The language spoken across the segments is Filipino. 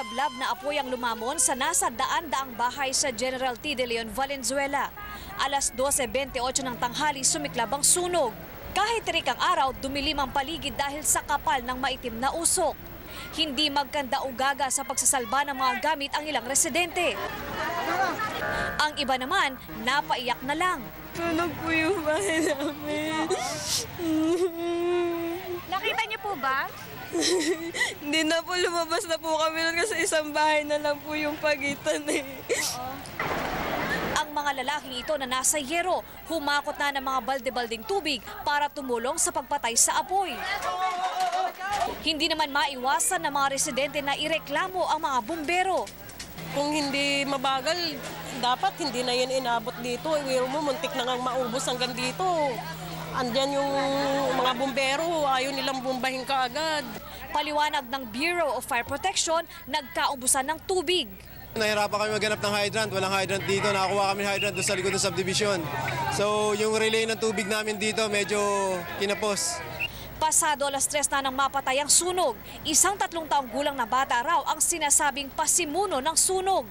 Malablab na apoy ang lumamon sa nasa daan-daang bahay sa General T. De Leon, Valenzuela. Alas 12:28 ng tanghali sumiklab ang sunog. Kahit tirik ang araw, dumilim ang paligid dahil sa kapal ng maitim na usok. Hindi magkanda-ugaga sa pagsasalba ng mga gamit ang ilang residente. Ang iba naman, napaiyak na lang. Sunog po yung bahay namin. Nakita niyo po ba? Hindi na po, lumabas na po kami nun kasi isang bahay na lang po yung pagitan eh. Ang mga lalaking ito na nasa yero, humakot na ng mga balde-balding tubig para tumulong sa pagpatay sa apoy. Hindi naman maiwasan ng mga residente na ireklamo ang mga bumbero. Kung hindi mabagal, dapat hindi na yan inabot dito. Iwiro mo, muntik na ngang maubos hanggang dito. Andyan yung mga bumbero, ayaw nilang bumbahin kaagad. Paliwanag ng Bureau of Fire Protection, nagkaubusan ng tubig. Nahirapan kami maghanap ng hydrant. Walang hydrant dito. Nakakuha kami ng hydrant doon sa likod ng subdivision. So yung relay ng tubig namin dito medyo kinapos. Pasado alas 3 na nang mapatay ang sunog. Isang 3 taong gulang na bata raw ang sinasabing pasimuno ng sunog.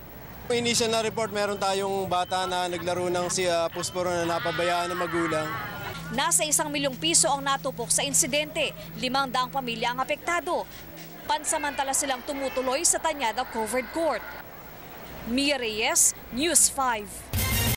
Initial na report, meron tayong bata na naglaro ng posporo na napabayaan ng magulang. Nasa 1 milyong piso ang natupok sa insidente. 500 pamilya ang apektado. Pansamantala silang tumutuloy sa Tanyada Covered Court. Mia Reyes, News 5.